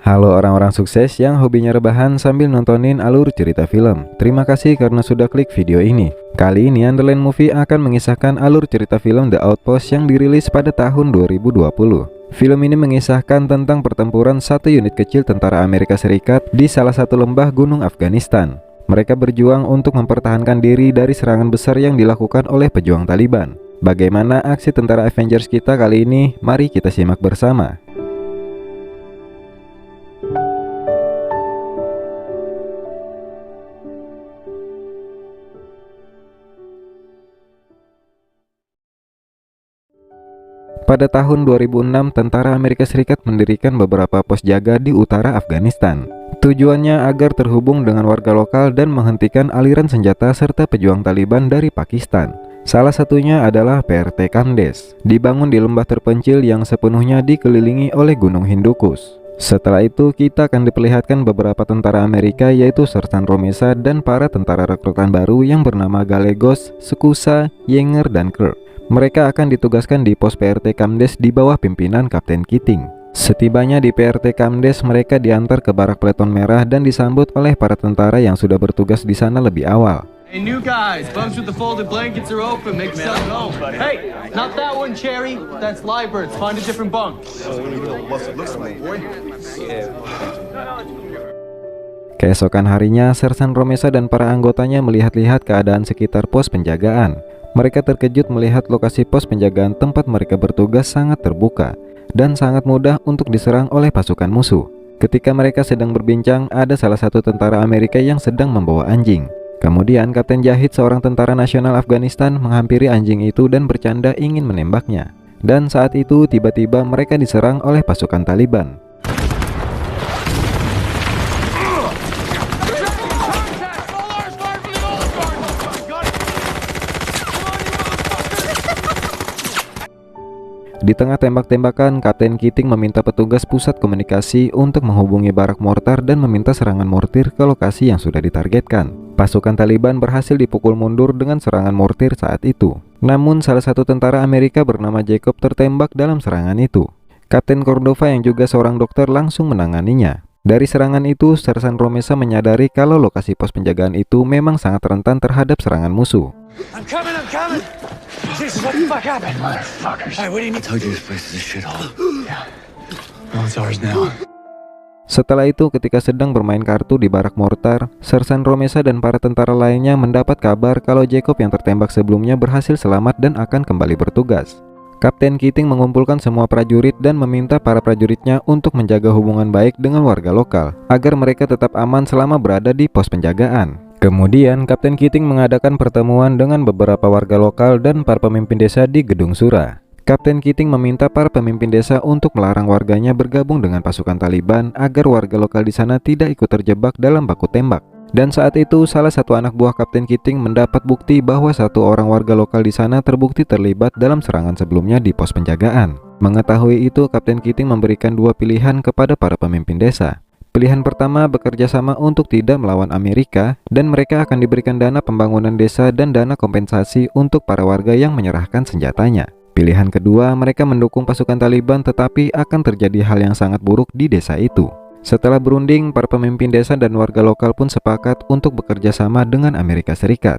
Halo orang-orang sukses yang hobinya rebahan sambil nontonin alur cerita film. Terima kasih karena sudah klik video ini. Kali ini Underland Movie akan mengisahkan alur cerita film The Outpost yang dirilis pada tahun 2020. Film ini mengisahkan tentang pertempuran satu unit kecil tentara Amerika Serikat di salah satu lembah gunung Afghanistan. Mereka berjuang untuk mempertahankan diri dari serangan besar yang dilakukan oleh pejuang Taliban. Bagaimana aksi tentara Avengers kita kali ini? Mari kita simak bersama. Pada tahun 2006, tentara Amerika Serikat mendirikan beberapa pos jaga di utara Afghanistan. Tujuannya agar terhubung dengan warga lokal dan menghentikan aliran senjata serta pejuang Taliban dari Pakistan. Salah satunya adalah PRT Kamdes, dibangun di lembah terpencil yang sepenuhnya dikelilingi oleh Gunung Hindukush. Setelah itu, kita akan diperlihatkan beberapa tentara Amerika yaitu Sersan Romesa dan para tentara rekrutan baru yang bernama Gallegos, Sekusa, Yenger, dan Kirk. Mereka akan ditugaskan di pos PRT Kamdes di bawah pimpinan Kapten Keating. Setibanya di PRT Kamdes, mereka diantar ke barak peleton merah dan disambut oleh para tentara yang sudah bertugas di sana lebih awal. Hey, new guys, bunks with the folded blankets are open. Make yourself at home. Hey, not that one, Cherry. That's Liebert's. Find a different bunk. Keesokan harinya, Sersan Romesa dan para anggotanya melihat-lihat keadaan sekitar pos penjagaan. Mereka terkejut melihat lokasi pos penjagaan tempat mereka bertugas sangat terbuka dan sangat mudah untuk diserang oleh pasukan musuh. Ketika mereka sedang berbincang, ada salah satu tentara Amerika yang sedang membawa anjing. Kemudian Kapten Jahid, seorang tentara nasional Afghanistan, menghampiri anjing itu dan bercanda ingin menembaknya. Dan saat itu tiba-tiba mereka diserang oleh pasukan Taliban. Di tengah tembak-tembakan, Kapten Keating meminta petugas pusat komunikasi untuk menghubungi barak mortar dan meminta serangan mortir ke lokasi yang sudah ditargetkan. Pasukan Taliban berhasil dipukul mundur dengan serangan mortir saat itu. Namun salah satu tentara Amerika bernama Jacob tertembak dalam serangan itu. Kapten Cordova yang juga seorang dokter langsung menanganinya. Dari serangan itu, Sersan Romesa menyadari kalau lokasi pos penjagaan itu memang sangat rentan terhadap serangan musuh. I'm coming. Jesus, what the fuck happened? Motherfuckers. Hey, what do you need? I told you this place is a shithole. Yeah. Well, it's ours now. Setelah itu, ketika sedang bermain kartu di barak mortar, Sersan Romesa dan para tentara lainnya mendapat kabar kalau Jacob yang tertembak sebelumnya berhasil selamat dan akan kembali bertugas. Kapten Keating mengumpulkan semua prajurit dan meminta para prajuritnya untuk menjaga hubungan baik dengan warga lokal agar mereka tetap aman selama berada di pos penjagaan. Kemudian Kapten Keating mengadakan pertemuan dengan beberapa warga lokal dan para pemimpin desa di Gedung Sura. Kapten Keating meminta para pemimpin desa untuk melarang warganya bergabung dengan pasukan Taliban agar warga lokal di sana tidak ikut terjebak dalam baku tembak. Dan saat itu salah satu anak buah Kapten Keating mendapat bukti bahwa satu orang warga lokal di sana terbukti terlibat dalam serangan sebelumnya di pos penjagaan. Mengetahui itu, Kapten Keating memberikan dua pilihan kepada para pemimpin desa. Pilihan pertama, bekerja sama untuk tidak melawan Amerika dan mereka akan diberikan dana pembangunan desa dan dana kompensasi untuk para warga yang menyerahkan senjatanya. Pilihan kedua, mereka mendukung pasukan Taliban tetapi akan terjadi hal yang sangat buruk di desa itu. Setelah berunding, para pemimpin desa dan warga lokal pun sepakat untuk bekerja sama dengan Amerika Serikat.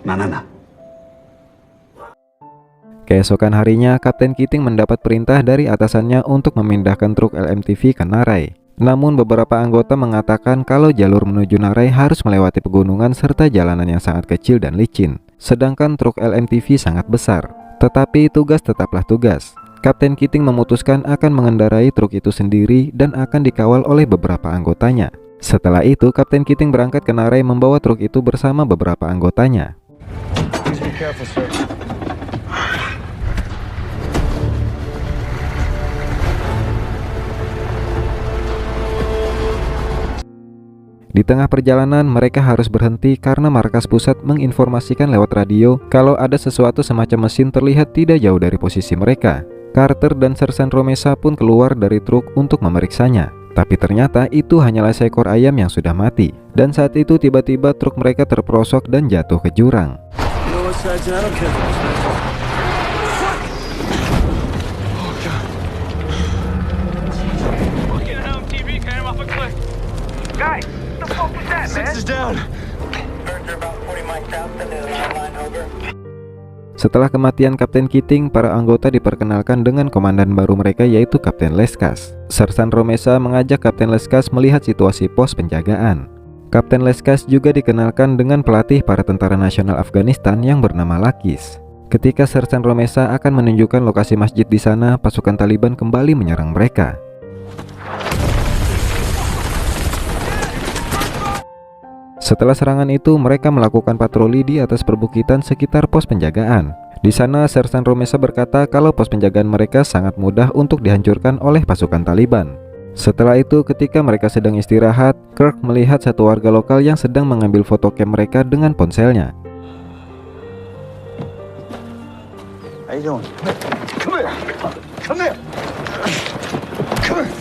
Manena. Keesokan harinya, Kapten Keating mendapat perintah dari atasannya untuk memindahkan truk LMTV ke Narai. Namun beberapa anggota mengatakan kalau jalur menuju Narai harus melewati pegunungan serta jalanan yang sangat kecil dan licin. Sedangkan truk LMTV sangat besar. Tetapi tugas tetaplah tugas. Kapten Keating memutuskan akan mengendarai truk itu sendiri dan akan dikawal oleh beberapa anggotanya. Setelah itu, Kapten Keating berangkat ke Narai membawa truk itu bersama beberapa anggotanya. Di tengah perjalanan, mereka harus berhenti karena markas pusat menginformasikan lewat radio kalau ada sesuatu semacam mesin terlihat tidak jauh dari posisi mereka. Carter dan Sersan Romesa pun keluar dari truk untuk memeriksanya. Tapi ternyata itu hanyalah seekor ayam yang sudah mati. Dan saat itu tiba-tiba truk mereka terperosok dan jatuh ke jurang. Setelah kematian Kapten Keating, para anggota diperkenalkan dengan komandan baru mereka yaitu Kapten Leskas. Sersan Romesa mengajak Kapten Leskas melihat situasi pos penjagaan. Kapten Leskas juga dikenalkan dengan pelatih para tentara nasional Afghanistan yang bernama Lakis. Ketika Sersan Romesa akan menunjukkan lokasi masjid di sana, pasukan Taliban kembali menyerang mereka. Setelah serangan itu, mereka melakukan patroli di atas perbukitan sekitar pos penjagaan. Di sana, Sersan Romesa berkata kalau pos penjagaan mereka sangat mudah untuk dihancurkan oleh pasukan Taliban. Setelah itu, ketika mereka sedang istirahat, Kirk melihat satu warga lokal yang sedang mengambil foto cam mereka dengan ponselnya. How you doing? Come here. Come here. Come here.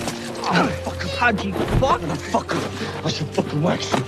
Haji, fucker. I should fucking wax you.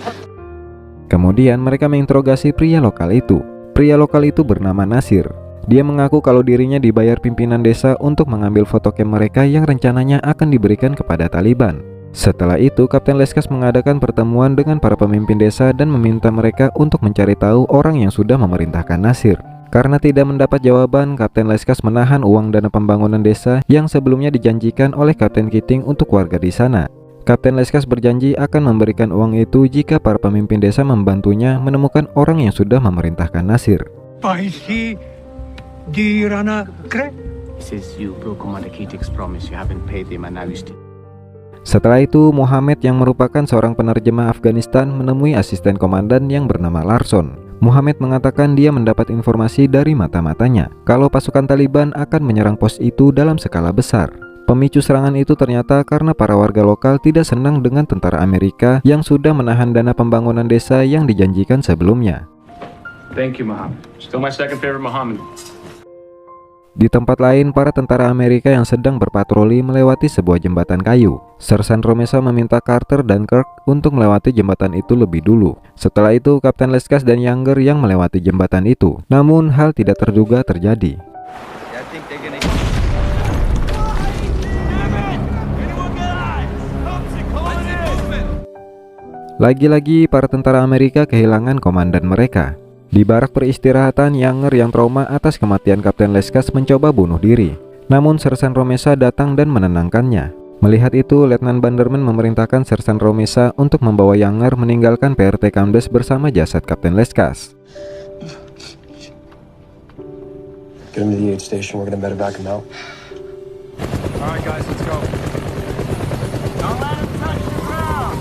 Kemudian mereka menginterogasi pria lokal itu. Pria lokal itu bernama Nasir. Dia mengaku kalau dirinya dibayar pimpinan desa untuk mengambil foto cam mereka yang rencananya akan diberikan kepada Taliban. Setelah itu, Kapten Leskas mengadakan pertemuan dengan para pemimpin desa dan meminta mereka untuk mencari tahu orang yang sudah memerintahkan Nasir. Karena tidak mendapat jawaban, Kapten Leskas menahan uang dana pembangunan desa yang sebelumnya dijanjikan oleh Kapten Keating untuk warga di sana. Kapten Leskas berjanji akan memberikan uang itu jika para pemimpin desa membantunya menemukan orang yang sudah memerintahkan Nasir. Setelah itu, Muhammad yang merupakan seorang penerjemah Afghanistan menemui asisten komandan yang bernama Larson. Muhammad mengatakan dia mendapat informasi dari mata-matanya kalau pasukan Taliban akan menyerang pos itu dalam skala besar. Pemicu serangan itu ternyata karena para warga lokal tidak senang dengan tentara Amerika yang sudah menahan dana pembangunan desa yang dijanjikan sebelumnya. Thank you, Muhammad. Still my second favorite Muhammad. Di tempat lain, para tentara Amerika yang sedang berpatroli melewati sebuah jembatan kayu. Sersan Romesa meminta Carter dan Kirk untuk melewati jembatan itu lebih dulu. Setelah itu, Kapten Leskas dan Younger yang melewati jembatan itu. Namun, hal tidak terduga terjadi. Lagi-lagi para tentara Amerika kehilangan komandan mereka. Di barak peristirahatan, Younger yang trauma atas kematian Kapten Leskas mencoba bunuh diri. Namun Sersan Romesa datang dan menenangkannya. Melihat itu, Letnan Banderman memerintahkan Sersan Romesa untuk membawa Younger meninggalkan PRT Camdes bersama jasad Kapten Leskas. Get him to the aid station. We're gonna medevac him out. All right, guys, let's go. Don't let him touch the ground.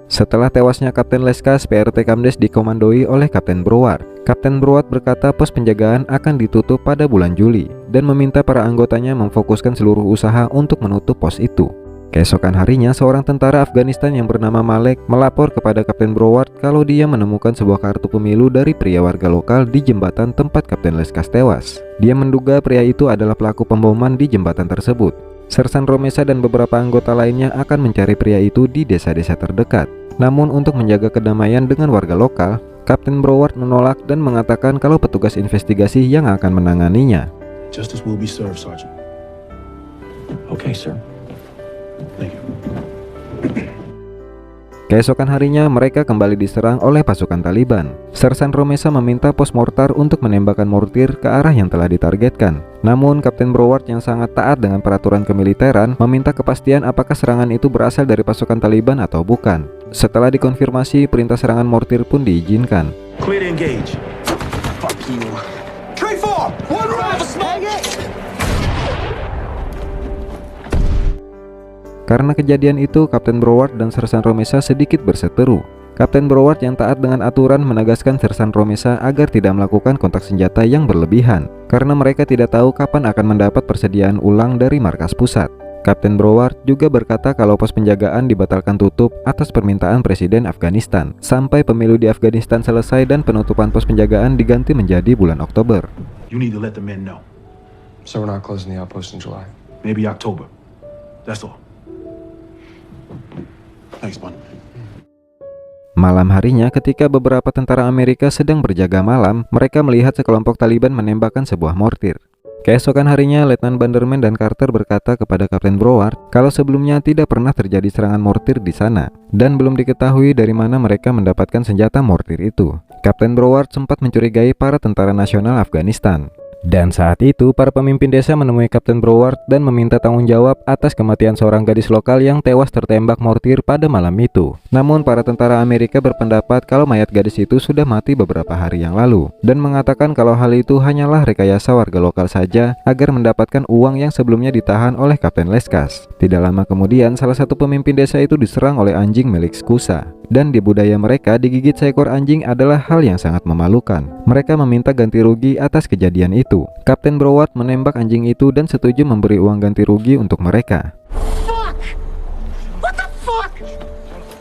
Setelah tewasnya Kapten Leskas, PRT Camdes dikomandoi oleh Kapten Broward. Kapten Broward berkata pos penjagaan akan ditutup pada bulan Juli dan meminta para anggotanya memfokuskan seluruh usaha untuk menutup pos itu. Keesokan harinya, seorang tentara Afghanistan yang bernama Malek melapor kepada Kapten Broward kalau dia menemukan sebuah kartu pemilu dari pria warga lokal di jembatan tempat Kapten Leskas tewas. Dia menduga pria itu adalah pelaku pemboman di jembatan tersebut. Sersan Romesa dan beberapa anggota lainnya akan mencari pria itu di desa-desa terdekat. Namun untuk menjaga kedamaian dengan warga lokal, Kapten Broward menolak dan mengatakan kalau petugas investigasi yang akan menanganinya. Justice will be served, Sergeant. Okay, sir. Thank you. Keesokan harinya, mereka kembali diserang oleh pasukan Taliban. Sersan Romesa meminta pos mortar untuk menembakkan mortir ke arah yang telah ditargetkan. Namun, Kapten Broward yang sangat taat dengan peraturan kemiliteran meminta kepastian apakah serangan itu berasal dari pasukan Taliban atau bukan. Setelah dikonfirmasi, perintah serangan mortir pun diizinkan. Clear to engage. Fuck you. Tree 4! One round of smoke! Karena kejadian itu, Kapten Broward dan Sersan Romesa sedikit berseteru. Kapten Broward yang taat dengan aturan menegaskan Sersan Romesa agar tidak melakukan kontak senjata yang berlebihan, karena mereka tidak tahu kapan akan mendapat persediaan ulang dari markas pusat. Kapten Broward juga berkata kalau pos penjagaan dibatalkan tutup atas permintaan Presiden Afghanistan sampai pemilu di Afghanistan selesai dan penutupan pos penjagaan diganti menjadi bulan Oktober. You need to let the men know. So we're not closing the outpost in July. Maybe October. That's all. Thanks, Bun. Malam harinya, ketika beberapa tentara Amerika sedang berjaga malam, mereka melihat sekelompok Taliban menembakkan sebuah mortir. Keesokan harinya, Letnan Banderman dan Carter berkata kepada Kapten Broward kalau sebelumnya tidak pernah terjadi serangan mortir di sana, dan belum diketahui dari mana mereka mendapatkan senjata mortir itu. Kapten Broward sempat mencurigai para tentara nasional Afghanistan. Dan saat itu, para pemimpin desa menemui Kapten Broward dan meminta tanggung jawab atas kematian seorang gadis lokal yang tewas tertembak mortir pada malam itu. Namun, para tentara Amerika berpendapat kalau mayat gadis itu sudah mati beberapa hari yang lalu, dan mengatakan kalau hal itu hanyalah rekayasa warga lokal saja agar mendapatkan uang yang sebelumnya ditahan oleh Kapten Leskas. Tidak lama kemudian, salah satu pemimpin desa itu diserang oleh anjing milik Skusa. Dan di budaya mereka, digigit seekor anjing adalah hal yang sangat memalukan. Mereka meminta ganti rugi atas kejadian itu. Kapten Broward menembak anjing itu dan setuju memberi uang ganti rugi untuk mereka. Fuck! What the fuck?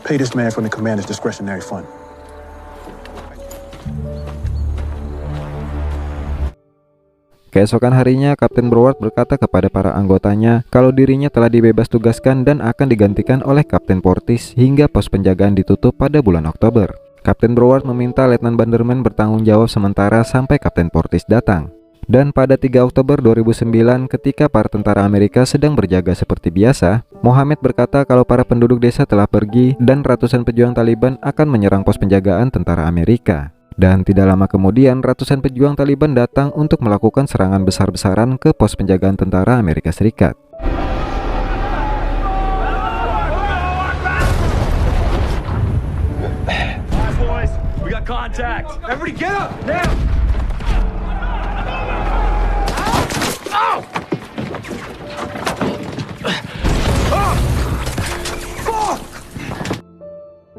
Pay this man from the commander's discretionary fund. Keesokan harinya, Kapten Broward berkata kepada para anggotanya kalau dirinya telah dibebas tugaskan dan akan digantikan oleh Kapten Portis hingga pos penjagaan ditutup pada bulan Oktober. Kapten Broward meminta Letnan Banderman bertanggung jawab sementara sampai Kapten Portis datang. Dan pada 3 Oktober 2009, ketika para tentara Amerika sedang berjaga seperti biasa, Mohammed berkata kalau para penduduk desa telah pergi dan ratusan pejuang Taliban akan menyerang pos penjagaan tentara Amerika. Dan tidak lama kemudian, ratusan pejuang Taliban datang untuk melakukan serangan besar-besaran ke pos penjagaan tentara Amerika Serikat. Boys, we got contact. Everybody get up now.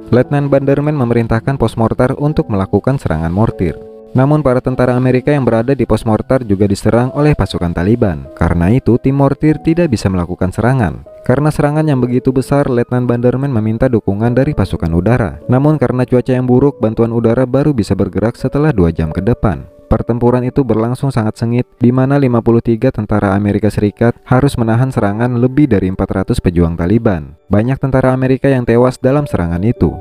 Letnan Banderman memerintahkan pos mortar untuk melakukan serangan mortir. Namun para tentara Amerika yang berada di pos mortar juga diserang oleh pasukan Taliban. Karena itu, tim mortir tidak bisa melakukan serangan. Karena serangan yang begitu besar, Letnan Banderman meminta dukungan dari pasukan udara. Namun karena cuaca yang buruk, bantuan udara baru bisa bergerak setelah 2 jam ke depan. Pertempuran itu berlangsung sangat sengit, di mana 53 tentara Amerika Serikat harus menahan serangan lebih dari 400 pejuang Taliban. Banyak tentara Amerika yang tewas dalam serangan itu.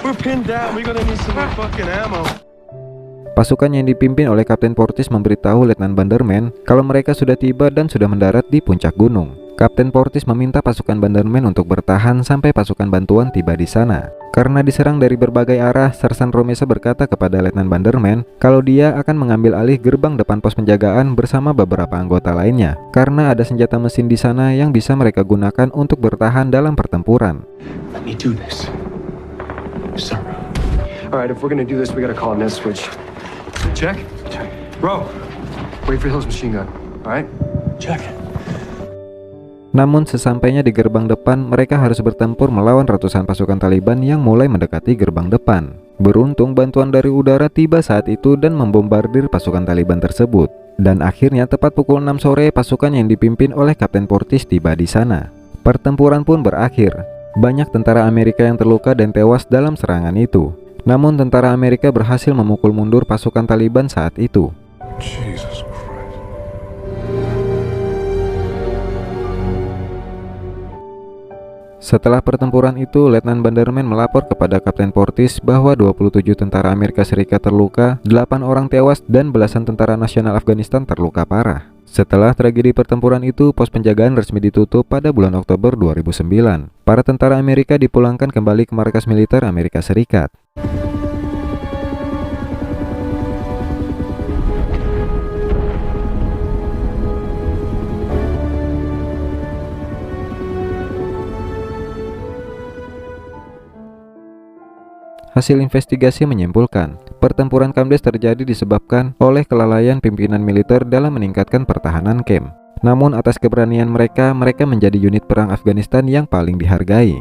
We're pinned down. We're gonna need some more fucking ammo. Pasukan yang dipimpin oleh Kapten Portis memberitahu Letnan Banderman kalau mereka sudah tiba dan sudah mendarat di puncak gunung. Kapten Portis meminta pasukan Banderman untuk bertahan sampai pasukan bantuan tiba di sana. Karena diserang dari berbagai arah, Sersan Romesa berkata kepada Letnan Banderman kalau dia akan mengambil alih gerbang depan pos penjagaan bersama beberapa anggota lainnya, karena ada senjata mesin di sana yang bisa mereka gunakan untuk bertahan dalam pertempuran. Let me do this. Sir. Alright, if we're gonna do this, we gotta call a net switch. Check? Check. Bro, wait for Hill's machine gun. Alright? Check. Namun sesampainya di gerbang depan, mereka harus bertempur melawan ratusan pasukan Taliban yang mulai mendekati gerbang depan. Beruntung bantuan dari udara tiba saat itu dan membombardir pasukan Taliban tersebut. Dan akhirnya tepat pukul 6 sore, pasukan yang dipimpin oleh Kapten Portis tiba di sana. Pertempuran pun berakhir. Banyak tentara Amerika yang terluka dan tewas dalam serangan itu. Namun tentara Amerika berhasil memukul mundur pasukan Taliban saat itu. Jesus Christ. Setelah pertempuran itu, Letnan Banderman melapor kepada Kapten Portis bahwa 27 tentara Amerika Serikat terluka, 8 orang tewas, dan belasan tentara nasional Afghanistan terluka parah. Setelah tragedi pertempuran itu, pos penjagaan resmi ditutup pada bulan Oktober 2009. Para tentara Amerika dipulangkan kembali ke markas militer Amerika Serikat. Hasil investigasi menyimpulkan, pertempuran Kamdes terjadi disebabkan oleh kelalaian pimpinan militer dalam meningkatkan pertahanan camp. Namun atas keberanian mereka menjadi unit perang Afghanistan yang paling dihargai.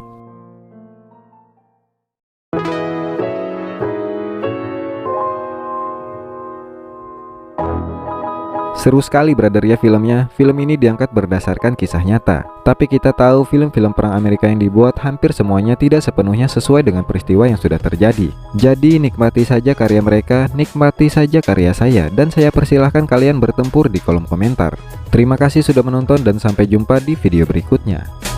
Seru sekali brother ya filmnya. Film ini diangkat berdasarkan kisah nyata. Tapi kita tahu film-film perang Amerika yang dibuat hampir semuanya tidak sepenuhnya sesuai dengan peristiwa yang sudah terjadi. Jadi nikmati saja karya mereka, nikmati saja karya saya, dan saya persilahkan kalian bertempur di kolom komentar. Terima kasih sudah menonton dan sampai jumpa di video berikutnya.